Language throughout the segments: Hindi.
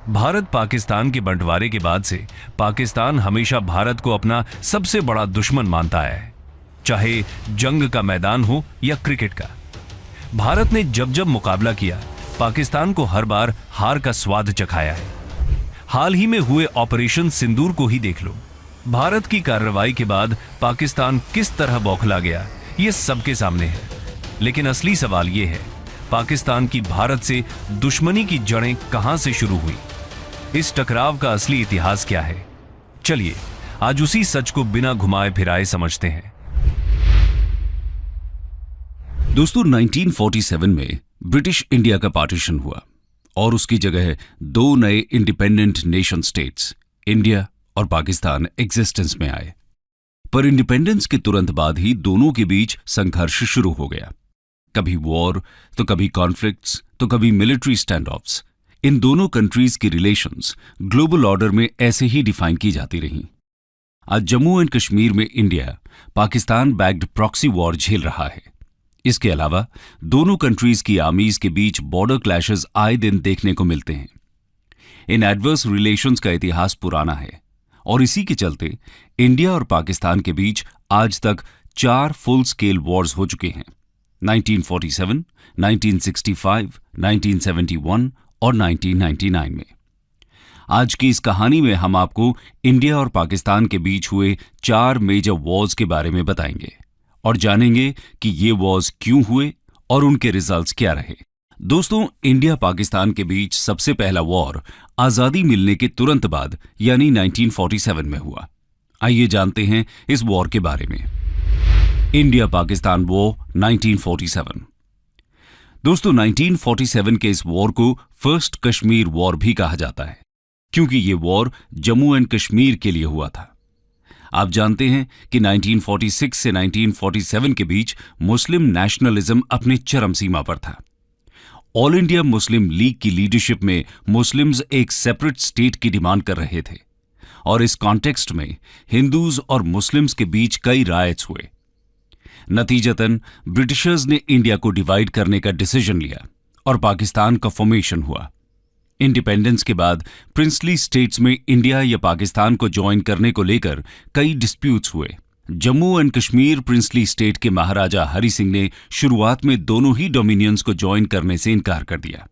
भारत पाकिस्तान के बंटवारे के बाद से पाकिस्तान हमेशा भारत को अपना सबसे बड़ा दुश्मन मानता है, चाहे जंग का मैदान हो या क्रिकेट का। भारत ने जब जब मुकाबला किया, पाकिस्तान को हर बार हार का स्वाद चखाया है। हाल ही में हुए ऑपरेशन सिंदूर को ही देख लो। भारत की कार्रवाई के बाद पाकिस्तान किस तरह बौखला गया, ये सबके सामने है। लेकिन असली सवाल ये है, पाकिस्तान की भारत से दुश्मनी की जड़ें कहां से शुरू हुई? इस टकराव का असली इतिहास क्या है? चलिए आज उसी सच को बिना घुमाए फिराए समझते हैं। दोस्तों, 1947 में ब्रिटिश इंडिया का पार्टीशन हुआ और उसकी जगह दो नए इंडिपेंडेंट नेशन स्टेट्स इंडिया और पाकिस्तान एग्जिस्टेंस में आए। पर इंडिपेंडेंस के तुरंत बाद ही दोनों के बीच संघर्ष शुरू हो गया। कभी वॉर, तो कभी कॉन्फ्लिक्ट्स, तो कभी मिलिट्री स्टैंड ऑफ्स। इन दोनों कंट्रीज की रिलेशंस ग्लोबल ऑर्डर में ऐसे ही डिफाइन की जाती रहीं। आज जम्मू एंड कश्मीर में India Pakistan backed proxy war झेल रहा है। इसके अलावा दोनों कंट्रीज की आर्मीज के बीच बॉर्डर क्लैशेस आए दिन देखने को मिलते हैं। इन एडवर्स रिलेशंस का इतिहास पुराना है और इसी के चलते इंडिया और पाकिस्तान के बीच आज तक 4 फुल स्केल वॉर्स हो चुके हैं। 1947, 1965, 1971 और 1999 में। आज की इस कहानी में हम आपको इंडिया और पाकिस्तान के बीच हुए 4 मेजर वॉर्स के बारे में बताएंगे और जानेंगे कि ये वॉर्स क्यों हुए और उनके रिजल्ट्स क्या रहे। दोस्तों, इंडिया पाकिस्तान के बीच सबसे पहला वॉर आजादी मिलने के तुरंत बाद यानी 1947 में हुआ। आइए जानते हैं इस वॉर के बारे में। India Pakistan war 1947। दोस्तों, 1947 के इस वॉर को फर्स्ट कश्मीर वॉर भी कहा जाता है, क्योंकि यह वॉर जम्मू एंड कश्मीर के लिए हुआ था। आप जानते हैं कि 1946 से 1947 के बीच मुस्लिम नेशनलिज्म अपनी चरम सीमा पर था। ऑल इंडिया मुस्लिम लीग की लीडरशिप में मुस्लिम्स एक सेपरेट स्टेट की डिमांड कर रहे थे और इस कॉन्टेक्स्ट में हिंदूज और मुस्लिम्स के बीच कई रायट्स हुए। नतीजतन ब्रिटिशर्स ने इंडिया को डिवाइड करने का डिसीजन लिया और पाकिस्तान का फॉर्मेशन हुआ। इंडिपेंडेंस के बाद प्रिंसली स्टेट्स में इंडिया या पाकिस्तान को ज्वाइन करने को लेकर कई डिस्प्यूट्स हुए। Jammu and Kashmir princely state के महाराजा हरि सिंह ने शुरुआत में दोनों ही डोमिनियंस को ज्वाइन करने से इनकार कर दिया।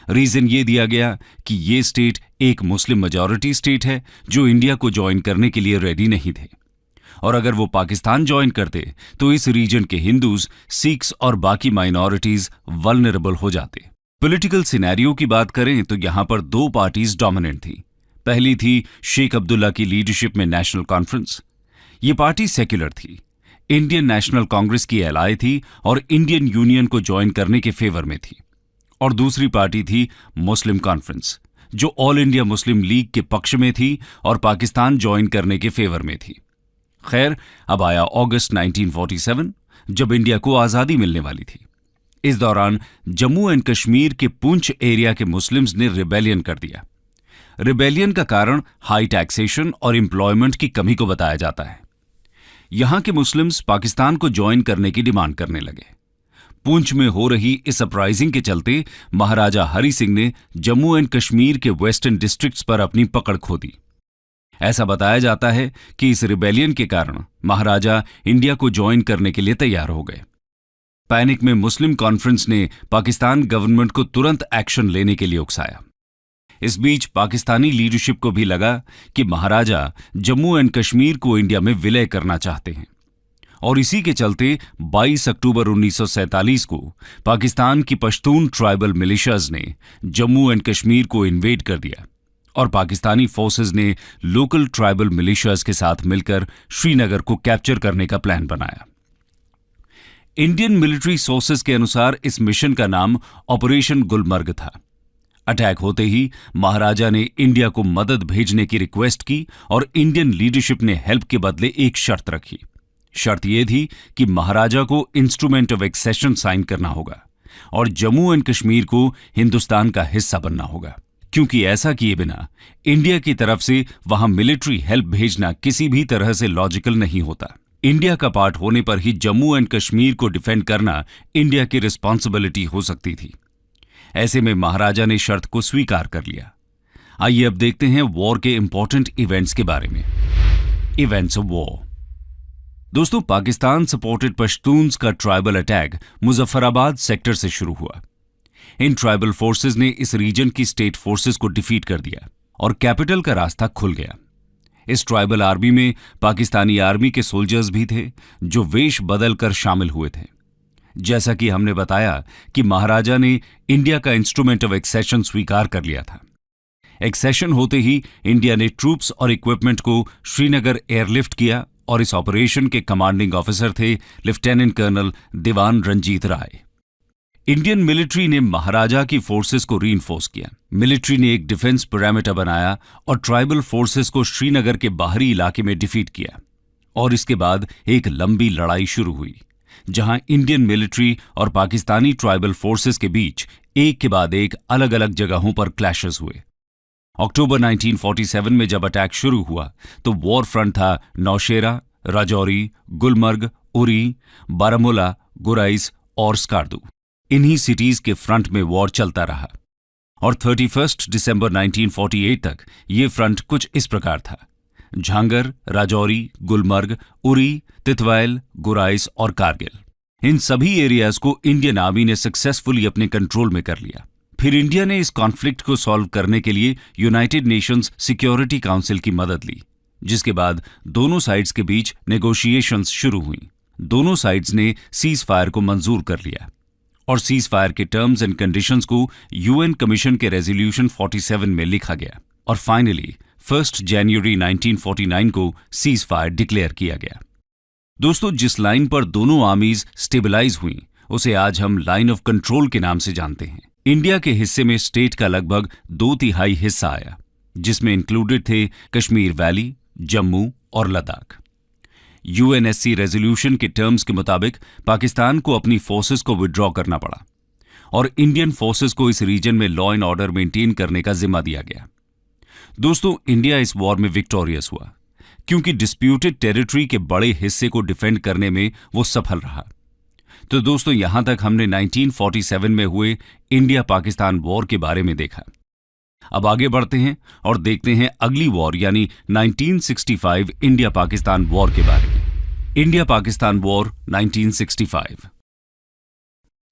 रीजन ये दिया गया कि ये स्टेट एक मुस्लिम मेजॉरिटी स्टेट है जो इंडिया को ज्वाइन करने के लिए रेडी नहीं थे और अगर वो पाकिस्तान ज्वाइन करते तो इस रीजन के हिंदूज, सिख्स और बाकी माइनॉरिटीज वल्नरेबल हो जाते। पॉलिटिकल सिनेरियो की बात करें तो यहां पर 2 पार्टीज डोमिनेंट थी। पहली थी शेख अब्दुल्ला की लीडरशिप में नेशनल कॉन्फ्रेंस। ये पार्टी सेक्युलर थी, इंडियन नेशनल कांग्रेस की एलाय थी और इंडियन यूनियन को ज्वाइन करने के फेवर में थी। और दूसरी पार्टी थी मुस्लिम कॉन्फ्रेंस, जो ऑल इंडिया मुस्लिम लीग के पक्ष में थी और पाकिस्तान ज्वाइन करने के फेवर में थी। खैर, अब आया अगस्त 1947 जब इंडिया को आजादी मिलने वाली थी। इस दौरान जम्मू एंड कश्मीर के पुंछ एरिया के मुस्लिम्स ने रिबेलियन कर दिया। रिबेलियन का कारण हाई टैक्सेशन और एम्प्लॉयमेंट की कमी को बताया जाता है। यहां के मुस्लिम्स पाकिस्तान को ज्वाइन करने की डिमांड करने लगे। पुंछ में हो रही इस अपराइजिंग के चलते महाराजा हरि सिंह ने जम्मू एंड कश्मीर के वेस्टर्न डिस्ट्रिक्ट्स पर अपनी पकड़ खो दी। ऐसा बताया जाता है कि इस रिबेलियन के कारण महाराजा इंडिया को ज्वाइन करने के लिए तैयार हो गए। पैनिक में मुस्लिम कॉन्फ्रेंस ने पाकिस्तान गवर्नमेंट को तुरंत एक्शन लेने के लिए उकसाया। इस बीच पाकिस्तानी लीडरशिप को भी लगा कि महाराजा जम्मू एंड कश्मीर को इंडिया में विलय करना चाहते हैं और इसी के चलते 22 अक्टूबर 1947 को पाकिस्तान की पश्तून ट्राइबल मिलिशियाज ने जम्मू एंड कश्मीर को इन्वेड कर दिया और पाकिस्तानी फोर्सेज ने लोकल ट्राइबल मिलिशियाज के साथ मिलकर श्रीनगर को कैप्चर करने का प्लान बनाया। इंडियन मिलिट्री सोर्सेज के अनुसार इस मिशन का नाम ऑपरेशन गुलमर्ग था। अटैक होते ही महाराजा ने इंडिया को मदद भेजने की रिक्वेस्ट की और इंडियन लीडरशिप ने हेल्प के बदले एक शर्त रखी। शर्त यह थी कि महाराजा को इंस्ट्रूमेंट ऑफ एक्सेशन साइन करना होगा और जम्मू एंड कश्मीर को हिंदुस्तान का हिस्सा बनना होगा, क्योंकि ऐसा किए बिना इंडिया की तरफ से वहां मिलिट्री हेल्प भेजना किसी भी तरह से लॉजिकल नहीं होता। इंडिया का पार्ट होने पर ही जम्मू एंड कश्मीर को डिफेंड करना इंडिया की रिस्पॉन्सिबिलिटी हो सकती थी। ऐसे में महाराजा ने शर्त को स्वीकार कर लिया। आइए अब देखते हैं वॉर के इंपॉर्टेंट इवेंट्स के बारे में। Events of war. दोस्तों, पाकिस्तान सपोर्टेड पश्तून्स का ट्राइबल अटैक मुजफ्फराबाद सेक्टर से शुरू हुआ। इन ट्राइबल फोर्सेस ने इस रीजन की स्टेट फोर्सेस को डिफीट कर दिया और कैपिटल का रास्ता खुल गया। इस ट्राइबल आर्मी में पाकिस्तानी आर्मी के सोल्जर्स भी थे जो वेश बदलकर शामिल हुए थे। जैसा कि हमने बताया कि महाराजा ने इंडिया का इंस्ट्रूमेंट ऑफ एक्सेशन स्वीकार कर लिया था। एक्सेशन होते ही इंडिया ने ट्रूप्स और इक्विपमेंट को श्रीनगर एयरलिफ्ट किया और इस ऑपरेशन के कमांडिंग ऑफिसर थे लेफ्टिनेंट कर्नल दीवान रंजीत राय। इंडियन मिलिट्री ने महाराजा की फोर्सेस को रीइंफोर्स किया। मिलिट्री ने एक डिफेंस पैरामीटर बनाया और ट्राइबल फोर्सेस को श्रीनगर के बाहरी इलाके में डिफीट किया और इसके बाद एक लंबी लड़ाई शुरू हुई जहां इंडियन मिलिट्री और पाकिस्तानी ट्राइबल फोर्सेस के बीच एक के बाद एक अलग अलग जगहों पर क्लैशेस हुए। अक्टूबर 1947 में जब अटैक शुरू हुआ तो वॉर फ्रंट था नौशेरा, राजौरी, गुलमर्ग, उरी, बारामूला, गुराइस और स्कार्दू। इन्हीं सिटीज के फ्रंट में वॉर चलता रहा और 31 दिसंबर 1948 तक ये फ्रंट कुछ इस प्रकार था: झांगर, राजौरी, गुलमर्ग, उरी, तितवाइल, गुराइस और कारगिल। इन सभी एरियाज को इंडियन आर्मी ने सक्सेसफुली अपने कंट्रोल में कर लिया। फिर इंडिया ने इस कॉन्फ्लिक्ट को सॉल्व करने के लिए यूनाइटेड नेशंस सिक्योरिटी काउंसिल की मदद ली, जिसके बाद दोनों साइड्स के बीच नेगोशिएशंस शुरू हुई। दोनों साइड्स ने सीज फायर को मंजूर कर लिया और सीज फायर के टर्म्स एंड कंडीशंस को यूएन कमीशन के रेजोल्यूशन 47 में लिखा गया और फाइनली 1 जनवरी 1949 को सीज फायर डिक्लेयर किया गया। दोस्तों, जिस लाइन पर दोनों आर्मीज स्टेबलाइज हुई उसे आज हम लाइन ऑफ कंट्रोल के नाम से जानते हैं। इंडिया के हिस्से में स्टेट का लगभग 2/3 हिस्सा आया, जिसमें इंक्लूडेड थे कश्मीर वैली, जम्मू और लद्दाख। यूएनएससी रेजोल्यूशन के टर्म्स के मुताबिक पाकिस्तान को अपनी फोर्सेस को विड्रॉ करना पड़ा और इंडियन फोर्सेस को इस रीजन में लॉ एंड ऑर्डर मेंटेन करने का जिम्मा दिया गया। दोस्तों, इंडिया इस वॉर में विक्टोरियस हुआ क्योंकि डिस्प्यूटेड टेरिटरी के बड़े हिस्से को डिफेंड करने में वो सफल रहा। तो दोस्तों, यहां तक हमने 1947 में हुए इंडिया पाकिस्तान वॉर के बारे में देखा। अब आगे बढ़ते हैं और देखते हैं अगली वॉर यानी 1965 इंडिया पाकिस्तान वॉर के बारे में। India Pakistan war 1965।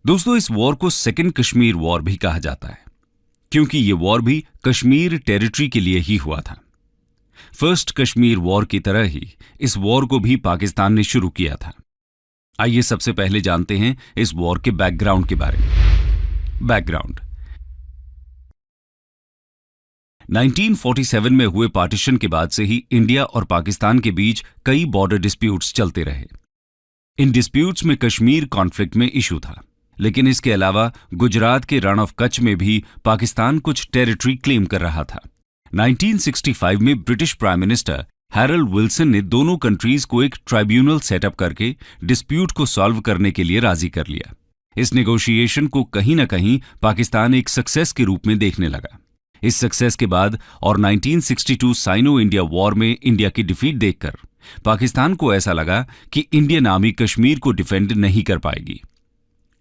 दोस्तों, इस वॉर को सेकेंड कश्मीर वॉर भी कहा जाता है क्योंकि यह वॉर भी कश्मीर टेरिटरी के लिए ही हुआ था। फर्स्ट कश्मीर वॉर की तरह ही इस वॉर को भी पाकिस्तान ने शुरू किया था। आइए सबसे पहले जानते हैं इस वॉर के बैकग्राउंड के बारे में। बैकग्राउंड 1947 में हुए पार्टीशन के बाद से ही इंडिया और पाकिस्तान के बीच कई बॉर्डर डिस्प्यूट्स चलते रहे। इन डिस्प्यूट्स में कश्मीर कॉन्फ्लिक्ट में इशू था, लेकिन इसके अलावा गुजरात के रण ऑफ कच्छ में भी पाकिस्तान कुछ टेरिटरी क्लेम कर रहा था। 1965 में British prime minister Harold Wilson ने दोनों कंट्रीज को एक ट्राइब्यूनल सेटअप करके डिस्प्यूट को सॉल्व करने के लिए राजी कर लिया। इस नेगोशिएशन को कहीं न कहीं पाकिस्तान एक सक्सेस के रूप में देखने लगा। इस सक्सेस के बाद और 1962 साइनो इंडिया वॉर में इंडिया की डिफीट देखकर पाकिस्तान को ऐसा लगा कि इंडियन आर्मी कश्मीर को डिफेंड नहीं कर पाएगी।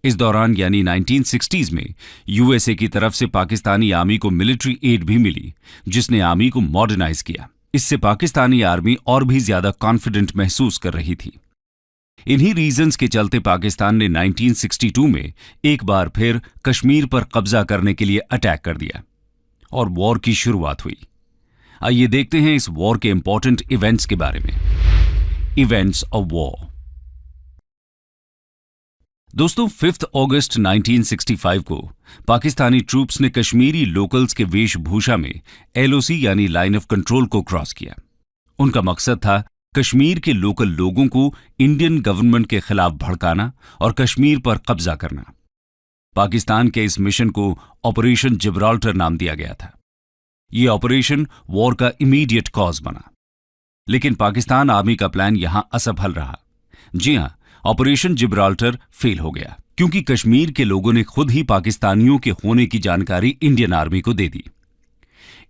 इस दौरान यानी 1960s में यूएसए की तरफ से पाकिस्तानी आर्मी को मिलिट्री एड भी मिली, जिसने आर्मी को मॉडर्नाइज किया। इससे पाकिस्तानी आर्मी और भी ज्यादा कॉन्फिडेंट महसूस कर रही थी। इन्हीं रीजंस के चलते पाकिस्तान ने 1962 में एक बार फिर कश्मीर पर कब्जा करने के लिए अटैक कर दिया और वॉर की शुरुआत हुई। आइए देखते हैं इस वॉर के इंपॉर्टेंट इवेंट्स के बारे में। Events of war. दोस्तों, 5 अगस्त 1965 को पाकिस्तानी ट्रूप्स ने कश्मीरी लोकल्स के वेशभूषा में एलओसी यानी लाइन ऑफ कंट्रोल को क्रॉस किया। उनका मकसद था कश्मीर के लोकल लोगों को इंडियन गवर्नमेंट के खिलाफ भड़काना और कश्मीर पर कब्जा करना। पाकिस्तान के इस मिशन को ऑपरेशन जिब्राल्टर नाम दिया गया था। यह ऑपरेशन वॉर का इमीडिएट कॉज बना, लेकिन पाकिस्तान आर्मी का प्लान यहां असफल रहा। जी हां, ऑपरेशन जिब्राल्टर फेल हो गया क्योंकि कश्मीर के लोगों ने खुद ही पाकिस्तानियों के होने की जानकारी इंडियन आर्मी को दे दी।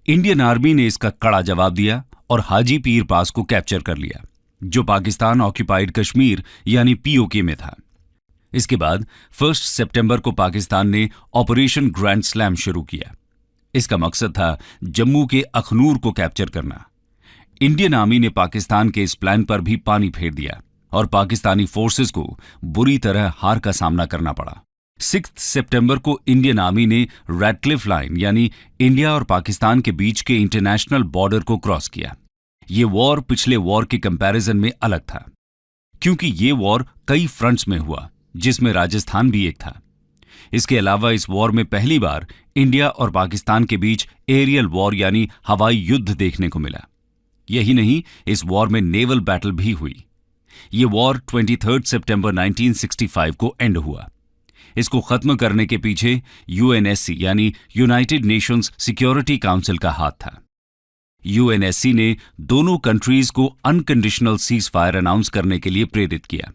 इंडियन आर्मी ने इसका कड़ा जवाब दिया और हाजी पीर पास को कैप्चर कर लिया, जो पाकिस्तान ऑक्यूपाइड कश्मीर यानी पीओके में था। इसके बाद 1 सितंबर को पाकिस्तान ने ऑपरेशन ग्रैंड स्लैम शुरू किया। इसका मकसद था जम्मू के अखनूर को कैप्चर करना। इंडियन आर्मी ने पाकिस्तान के इस प्लान पर भी पानी फेर दिया और पाकिस्तानी फोर्सेस को बुरी तरह हार का सामना करना पड़ा। 6 सितंबर को इंडियन आर्मी ने रैडक्लिफ लाइन यानी इंडिया और पाकिस्तान के बीच के इंटरनेशनल बॉर्डर को क्रॉस किया। ये वॉर पिछले वॉर के कंपैरिजन में अलग था, क्योंकि ये वॉर कई फ्रंट्स में हुआ, जिसमें राजस्थान भी एक था। इसके अलावा इस वॉर में पहली बार इंडिया और पाकिस्तान के बीच एरियल वॉर यानी हवाई युद्ध देखने को मिला। यही नहीं, इस वॉर में नेवल बैटल भी हुई। ये वॉर 23 सितंबर 1965 को एंड हुआ। इसको खत्म करने के पीछे यूएनएससी यानी यूनाइटेड नेशंस सिक्योरिटी काउंसिल का हाथ था। यूएनएससी ने दोनों कंट्रीज को अनकंडीशनल सीज फायर अनाउंस करने के लिए प्रेरित किया।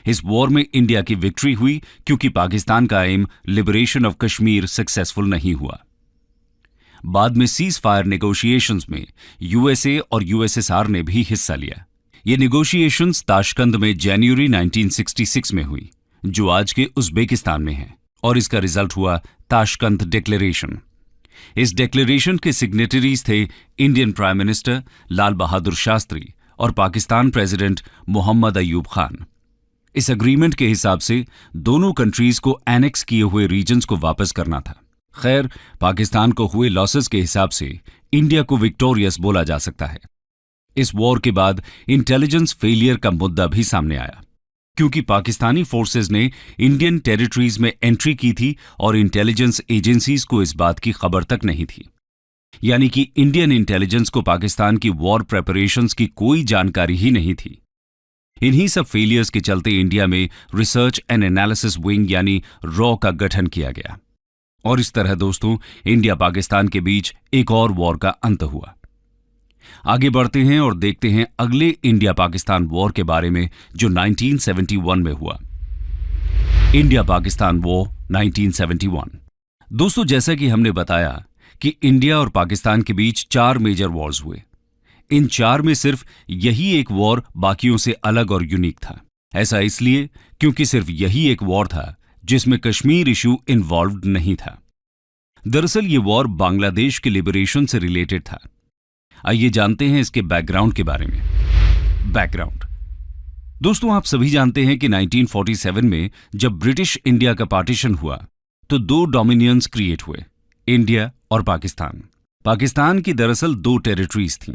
इस वॉर में इंडिया की विक्ट्री हुई, क्योंकि पाकिस्तान का aim liberation of Kashmir successful नहीं हुआ। बाद में सीज फायर नेगोशिएशंस में यूएसए और यूएसएसआर ने भी हिस्सा लिया। ये नेगोशिएशंस ताशकंद में जनवरी 1966 में हुई, जो आज के उज्बेकिस्तान में है, और इसका रिजल्ट हुआ ताशकंद डिक्लेरेशन। इस डिक्लेरेशन के सिग्नेटरीज थे Indian prime minister Lal Bahadur Shastri और पाकिस्तान प्रेसिडेंट मोहम्मद अयूब खान। इस अग्रीमेंट के हिसाब से दोनों कंट्रीज को एनेक्स किए हुए रीजन्स को वापस करना था। खैर, पाकिस्तान को हुए लॉसेस के हिसाब से इंडिया को विक्टोरियस बोला जा सकता है। इस वॉर के बाद इंटेलिजेंस फेलियर का मुद्दा भी सामने आया, क्योंकि पाकिस्तानी फोर्सेस ने इंडियन टेरिटरीज में एंट्री की थी और इंटेलिजेंस एजेंसीज को इस बात की खबर तक नहीं थी। यानी कि इंडियन इंटेलिजेंस को पाकिस्तान की वॉर प्रेपरेशंस की कोई जानकारी ही नहीं थी। इन्हीं सब फेलियर्स के चलते इंडिया में रिसर्च एंड एनालिसिस विंग यानी रॉ का गठन किया गया, और इस तरह दोस्तों इंडिया पाकिस्तान के बीच एक और वॉर का अंत हुआ। आगे बढ़ते हैं और देखते हैं अगले इंडिया पाकिस्तान वॉर के बारे में, जो 1971 में हुआ। India Pakistan war 1971। दोस्तों, जैसा कि हमने बताया कि इंडिया और पाकिस्तान के बीच 4 मेजर वॉर्स हुए। इन 4 में सिर्फ यही एक वॉर बाकियों से अलग और यूनिक था। ऐसा इसलिए क्योंकि सिर्फ यही एक वॉर था जिसमें कश्मीर इशू इन्वॉल्व्ड नहीं था। दरअसल ये वॉर बांग्लादेश के लिबरेशन से रिलेटेड था। आइए जानते हैं इसके बैकग्राउंड के बारे में। बैकग्राउंड दोस्तों, आप सभी जानते हैं कि 1947 में जब ब्रिटिश इंडिया का पार्टीशन हुआ तो 2 डोमिनियंस क्रिएट हुए, इंडिया और पाकिस्तान। पाकिस्तान की दरअसल 2 टेरिटरीज थीं।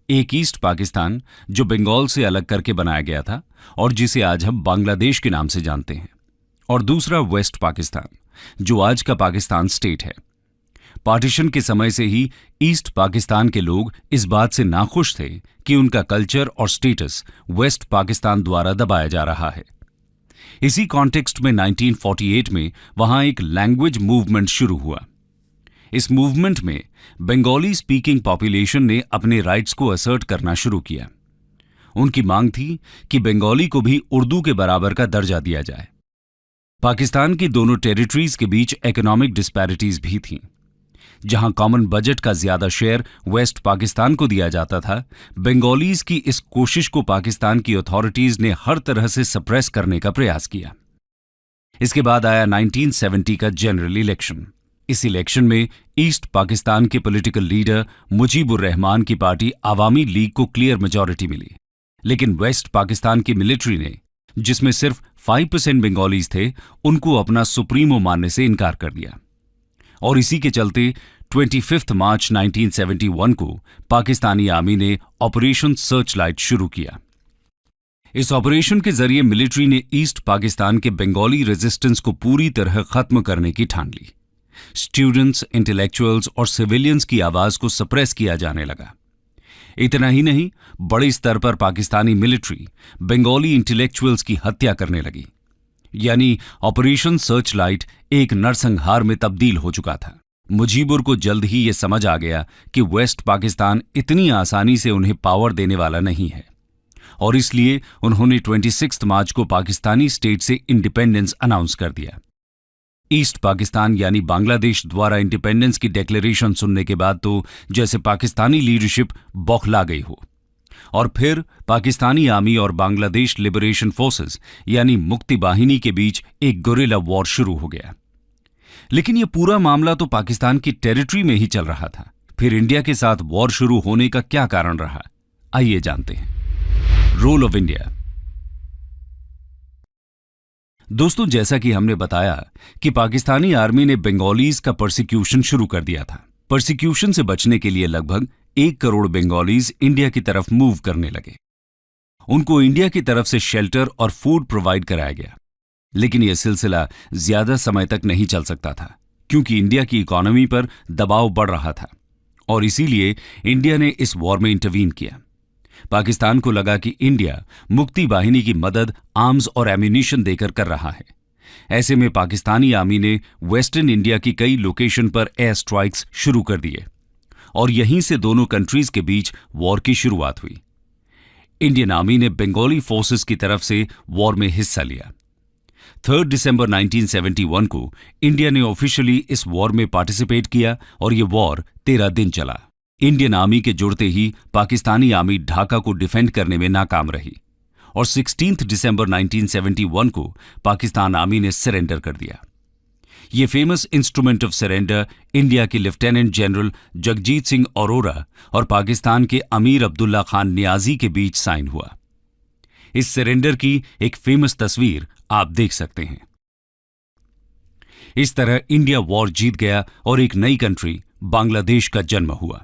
एक ईस्ट पाकिस्तान, जो बंगाल से अलग करके बनाया गया था और जिसे आज हम बांग्लादेश के नाम से जानते हैं, और दूसरा वेस्ट पाकिस्तान, जो आज का पाकिस्तान स्टेट है। पार्टीशन के समय से ही ईस्ट पाकिस्तान के लोग इस बात से नाखुश थे कि उनका कल्चर और स्टेटस वेस्ट पाकिस्तान द्वारा दबाया जा रहा है। इसी कॉन्टेक्स्ट में 1948 में वहां एक लैंग्वेज मूवमेंट शुरू हुआ। इस मूवमेंट में बंगाली स्पीकिंग पॉपुलेशन ने अपने राइट्स को असर्ट करना शुरू किया। उनकी मांग थी कि बंगाली को भी उर्दू के बराबर का दर्जा दिया जाए। पाकिस्तान की दोनों टेरिटरीज के बीच इकोनॉमिक डिस्पैरिटीज भी थीं। जहां कॉमन बजट का ज्यादा शेयर वेस्ट पाकिस्तान को दिया जाता था, बंगालीज की इस कोशिश को पाकिस्तान की अथॉरिटीज ने हर तरह से सप्रेस करने का प्रयास किया। इसके बाद आया 1970 का जनरल इलेक्शन। इस इलेक्शन में ईस्ट पाकिस्तान के पॉलिटिकल लीडर मुजीबुर रहमान की पार्टी आवामी लीग को क्लियर मेजॉरिटी मिली, लेकिन वेस्ट पाकिस्तान की मिलिट्री ने, जिसमें सिर्फ 5% बंगालीज थे, उनको अपना सुप्रीमो मानने से इनकार कर दिया। और इसी के चलते 25 मार्च 1971 को पाकिस्तानी आर्मी ने ऑपरेशन सर्चलाइट शुरू किया। इस ऑपरेशन के जरिए मिलिट्री ने ईस्ट पाकिस्तान के बंगाली रेजिस्टेंस को पूरी तरह खत्म करने की ठान ली। स्टूडेंट्स, इंटेलेक्चुअल्स और सिविलियंस की आवाज को सप्रेस किया जाने लगा। इतना ही नहीं, बड़े स्तर पर पाकिस्तानी मिलिट्री बंगाली इंटेलेक्चुअल्स की हत्या करने लगी। यानी ऑपरेशन सर्चलाइट एक नरसंहार में तब्दील हो चुका था। मुजीबुर को जल्द ही यह समझ आ गया कि वेस्ट पाकिस्तान इतनी आसानी से उन्हें पावर देने वाला नहीं है, और इसलिए उन्होंने 26 मार्च को पाकिस्तानी स्टेट से इंडिपेंडेंस अनाउंस कर दिया। ईस्ट पाकिस्तान यानी बांग्लादेश द्वारा इंडिपेंडेंस की डिक्लेरेशन सुनने के बाद तो जैसे पाकिस्तानी लीडरशिप बौखला गई हो, और फिर पाकिस्तानी आर्मी और बांग्लादेश लिबरेशन फोर्सेस यानी मुक्ति बाहिनी के बीच एक गुरिल्ला वॉर शुरू हो गया। लेकिन यह पूरा मामला तो पाकिस्तान की टेरिटरी में ही चल रहा था। फिर इंडिया के साथ वॉर शुरू होने का क्या कारण रहा, आइए जानते हैं। Role of India. दोस्तों, जैसा कि हमने बताया कि पाकिस्तानी आर्मी ने बंगालीज का परसिक्यूशन शुरू कर दिया था। परसिक्यूशन से बचने के लिए लगभग 1 करोड़ बंगालीज इंडिया की तरफ मूव करने लगे। उनको इंडिया की तरफ से शेल्टर और फूड प्रोवाइड कराया गया, लेकिन यह सिलसिला ज्यादा समय तक नहीं चल सकता था, क्योंकि इंडिया की इकोनॉमी पर दबाव बढ़ रहा था और इसीलिए इंडिया ने इस वॉर में इंटरवीन किया। पाकिस्तान को लगा कि इंडिया मुक्ति बाहिनी की मदद आर्म्स और एम्यूनिशन देकर कर रहा है। ऐसे में पाकिस्तानी आर्मी ने वेस्टर्न इंडिया की कई लोकेशन पर एयर स्ट्राइक्स शुरू कर दिए और यहीं से दोनों कंट्रीज के बीच वॉर की शुरुआत हुई। इंडियन आर्मी ने बंगाली फोर्सेस की तरफ से वॉर में हिस्सा लिया। 3 दिसंबर 1971 को इंडिया ने ऑफिशियली इस वॉर में पार्टिसिपेट किया और यह वॉर 13 दिन चला। इंडियन आर्मी के जुड़ते ही पाकिस्तानी आर्मी ढाका को डिफेंड करने में नाकाम रही और 16 दिसंबर 1971 को पाकिस्तान आर्मी ने सरेंडर कर दिया। ये famous instrument of surrender India के लेफ्टिनेंट जनरल जगजीत सिंह अरोरा और पाकिस्तान के अमीर अब्दुल्ला खान नियाजी के बीच साइन हुआ। इस सरेंडर की एक फेमस तस्वीर आप देख सकते हैं। इस तरह इंडिया वॉर जीत गया और एक नई कंट्री बांग्लादेश का जन्म हुआ।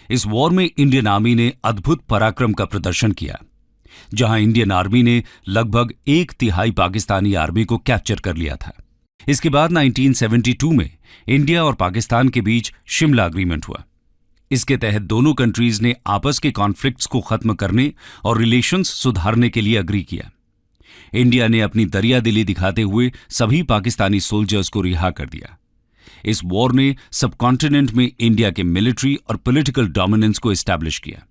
इस वॉर में इंडियन आर्मी ने अद्भुत पराक्रम का प्रदर्शन किया, जहां इंडियन आर्मी ने लगभग 1/3 पाकिस्तानी आर्मी को कैप्चर कर लिया था। इसके बाद 1972 में इंडिया और पाकिस्तान के बीच शिमला एग्रीमेंट हुआ। इसके तहत दोनों कंट्रीज ने आपस के कॉन्फ्लिक्ट्स को खत्म करने और रिलेशंस सुधारने के लिए अग्री किया। इंडिया ने अपनी दरियादिली दिखाते हुए सभी पाकिस्तानी सोल्जर्स को रिहा कर दिया। इस वॉर ने सबकॉन्टिनेंट में इंडिया के मिलिट्री और पॉलिटिकल डोमिनेंस को एस्टैब्लिश किया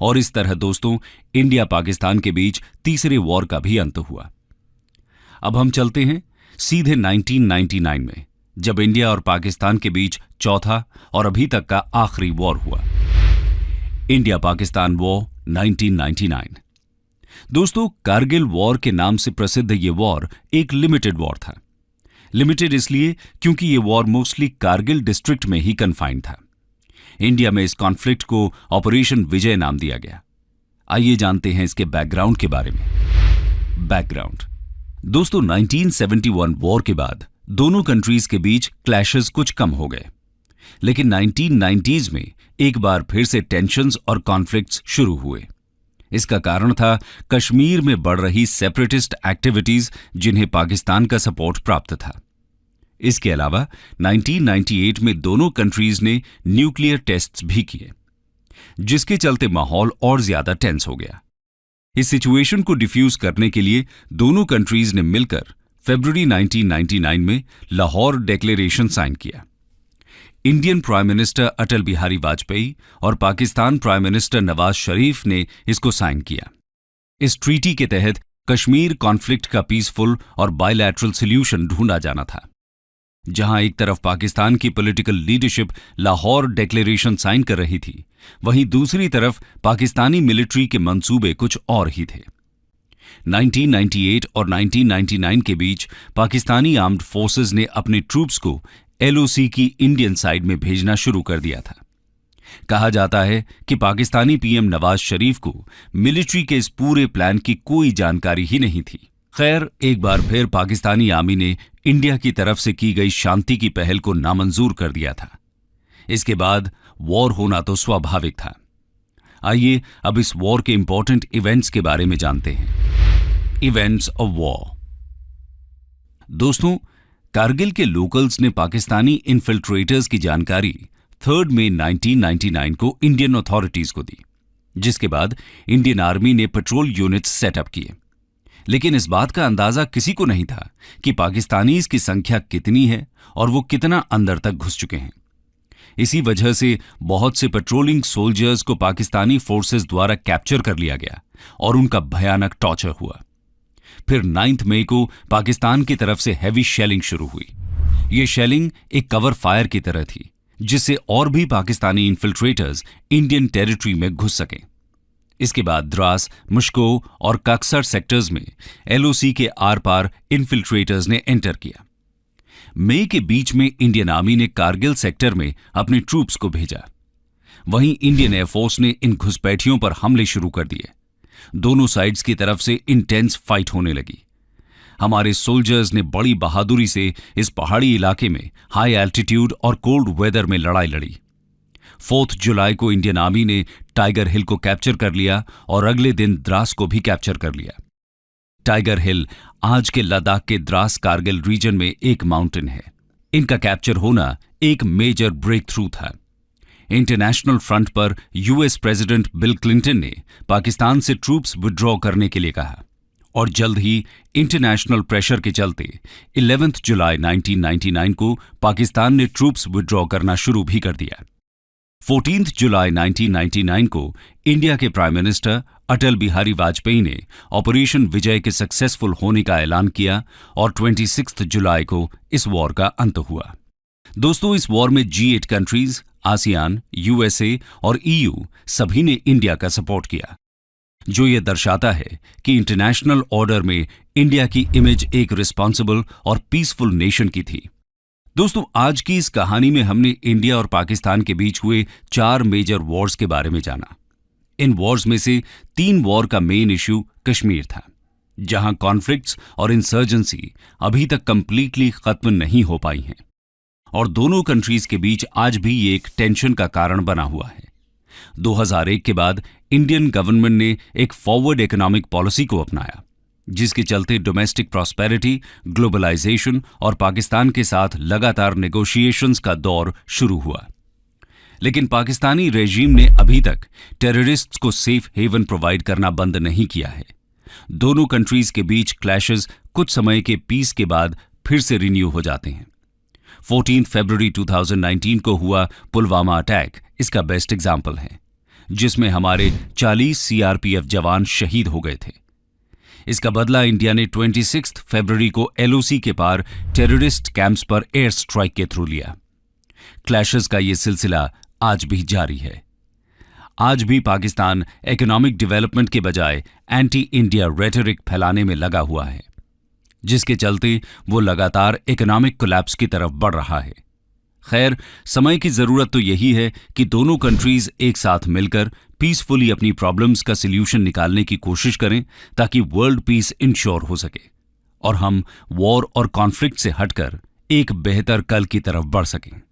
और इस तरह दोस्तों इंडिया पाकिस्तान के बीच तीसरे वॉर का भी अंत हुआ। अब हम चलते हैं सीधे 1999 में, जब इंडिया और पाकिस्तान के बीच चौथा और अभी तक का आखिरी वॉर हुआ। India Pakistan war 1999। दोस्तों, कारगिल वॉर के नाम से प्रसिद्ध ये वॉर एक लिमिटेड वॉर था। लिमिटेड इसलिए क्योंकि ये वॉर मोस्टली कारगिल डिस्ट्रिक्ट में ही कन्फाइंड था। इंडिया में इस कॉन्फ्लिक्ट को ऑपरेशन विजय नाम दिया गया। आइए जानते हैं इसके बैकग्राउंड के बारे में। बैकग्राउंड। दोस्तों, 1971 वॉर के बाद दोनों कंट्रीज के बीच क्लैशेस कुछ कम हो गए, लेकिन 1990s में एक बार फिर से टेंशन्स और कॉन्फ्लिक्ट्स शुरू हुए। इसका कारण था कश्मीर में बढ़ रही सेपरेटिस्ट एक्टिविटीज, जिन्हें पाकिस्तान का सपोर्ट प्राप्त था। इसके अलावा 1998 में दोनों कंट्रीज ने न्यूक्लियर टेस्ट्स भी किए, जिसके चलते माहौल और ज्यादा टेंस हो गया। इस सिचुएशन को डिफ्यूज करने के लिए दोनों कंट्रीज ने मिलकर फरवरी 1999 में लाहौर डिक्लेरेशन साइन किया। Indian prime minister Atal Bihari Vajpayee और पाकिस्तान प्राइम मिनिस्टर नवाज शरीफ ने इसको साइन किया। इस ट्रीटी के तहत कश्मीर कॉन्फ्लिक्ट का पीसफुल और बायलैटरल सॉल्यूशन ढूंढा जाना था। जहां एक तरफ पाकिस्तान की political leadership Lahore declaration sign कर रही थी, वहीं दूसरी तरफ पाकिस्तानी मिलिट्री के मंसूबे कुछ और ही थे। 1998 और 1999 के बीच पाकिस्तानी आर्म्ड फोर्सेस ने अपने ट्रूप्स को LOC की इंडियन साइड में भेजना शुरू कर दिया था। कहा जाता है कि पाकिस्तानी PM नवाज शरीफ को मिलिट्री के इस पूरे प्लान की कोई जानकारी ही नहीं थी। खैर, एक बार फिर पाकिस्तानी आर्मी ने इंडिया की तरफ से की गई शांति की पहल को नामंजूर कर दिया था। इसके बाद वॉर होना तो स्वाभाविक था। आइए अब इस वॉर के इंपॉर्टेंट इवेंट्स के बारे में जानते हैं। Events of war. दोस्तों, कारगिल के लोकल्स ने पाकिस्तानी इन्फिल्ट्रेटर्स की जानकारी 3 मई 1999 को इंडियन अथॉरिटीज को दी, जिसके बाद इंडियन आर्मी ने पेट्रोल यूनिट्स सेटअप किए। लेकिन इस बात का अंदाजा किसी को नहीं था कि पाकिस्तानीज की संख्या कितनी है और वो कितना अंदर तक घुस चुके हैं। इसी वजह से बहुत से पेट्रोलिंग सोल्जर्स को पाकिस्तानी फोर्सेस द्वारा कैप्चर कर लिया गया और उनका भयानक टॉर्चर हुआ। फिर 9 मई को पाकिस्तान की तरफ से हैवी शेलिंग शुरू हुई। यह शेलिंग एक कवर फायर की तरह थी, जिससे और भी पाकिस्तानी इन्फिल्ट्रेटर्स इंडियन टेरिटरी में घुस सकें। इसके बाद द्रास, मुश्को और कक्सर सेक्टर्स में LOC के आर पार इन्फिल्ट्रेटर्स ने एंटर किया। मई के बीच में इंडियन आर्मी ने कारगिल सेक्टर में अपने ट्रूप्स को भेजा। वहीं इंडियन एयरफोर्स ने इन घुसपैठियों पर हमले शुरू कर दिए। दोनों साइड्स की तरफ से इंटेंस फाइट होने लगी। हमारे सोल्जर्स ने बड़ी बहादुरी से इस पहाड़ी इलाके में हाई एल्टीट्यूड और कोल्ड वेदर में लड़ाई लड़ी। 4 जुलाई को इंडियन आर्मी ने टाइगर हिल को कैप्चर कर लिया और अगले दिन द्रास को भी कैप्चर कर लिया। टाइगर हिल आज के लद्दाख के द्रास कारगिल रीजन में एक माउंटेन है। इनका कैप्चर होना एक मेजर ब्रेक थ्रू था। इंटरनेशनल फ्रंट पर यूएस प्रेसिडेंट बिल क्लिंटन ने पाकिस्तान से ट्रूप्स विड्रॉ करने के लिए कहा और जल्द ही इंटरनेशनल प्रेशर के चलते 11 जुलाई 1999 को पाकिस्तान ने ट्रूप्स विड्रॉ करना शुरू भी कर दिया। 14 जुलाई 1999 को इंडिया के प्राइम मिनिस्टर अटल बिहारी वाजपेयी ने ऑपरेशन विजय के सक्सेसफुल होने का ऐलान किया और 26 जुलाई को इस वॉर का अंत हुआ। दोस्तों, इस वॉर में G8 कंट्रीज, आसियान, यूएसए और ईयू सभी ने इंडिया का सपोर्ट किया, जो यह दर्शाता है कि इंटरनेशनल ऑर्डर में इंडिया की इमेज एक रिस्पॉन्सिबल और पीसफुल नेशन की थी। दोस्तों, आज की इस कहानी में हमने इंडिया और पाकिस्तान के बीच हुए 4 मेजर वॉर्स के बारे में जाना। इन वॉर्स में से 3 वॉर का मेन इश्यू कश्मीर था, जहां कॉन्फ्लिक्ट्स और इंसर्जेंसी अभी तक कंप्लीटली खत्म नहीं हो पाई हैं और दोनों कंट्रीज के बीच आज भी ये एक टेंशन का कारण बना हुआ है। 2001 के बाद इंडियन गवर्नमेंट ने एक फॉरवर्ड इकोनॉमिक पॉलिसी को अपनाया, जिसके चलते डोमेस्टिक प्रॉस्पेरिटी, ग्लोबलाइजेशन और पाकिस्तान के साथ लगातार नेगोशिएशंस का दौर शुरू हुआ। लेकिन पाकिस्तानी रेजीम ने अभी तक टेररिस्ट्स को सेफ हेवन प्रोवाइड करना बंद नहीं किया है। दोनों कंट्रीज के बीच क्लैशेस कुछ समय के पीस के बाद फिर से रिन्यू हो जाते हैं। 14 फरवरी 2019 को हुआ पुलवामा अटैक इसका बेस्ट एग्जाम्पल है, जिसमें हमारे 40 सीआरपीएफ जवान शहीद हो गए थे। इसका बदला इंडिया ने 26 फरवरी को एलओसी के पार टेररिस्ट कैंप्स पर एयर स्ट्राइक के थ्रू लिया। क्लैशेस का ये सिलसिला आज भी जारी है। आज भी पाकिस्तान इकोनॉमिक डेवलपमेंट के बजाय एंटी इंडिया रेटरिक फैलाने में लगा हुआ है, जिसके चलते वो लगातार इकोनॉमिक कोलैप्स की तरफ बढ़ रहा है। खैर, समय की जरूरत तो यही है कि दोनों कंट्रीज एक साथ मिलकर पीसफुली अपनी प्रॉब्लम्स का सॉल्यूशन निकालने की कोशिश करें, ताकि वर्ल्ड पीस इंश्योर हो सके और हम वॉर और कॉन्फ्लिक्ट से हटकर एक बेहतर कल की तरफ बढ़ सकें।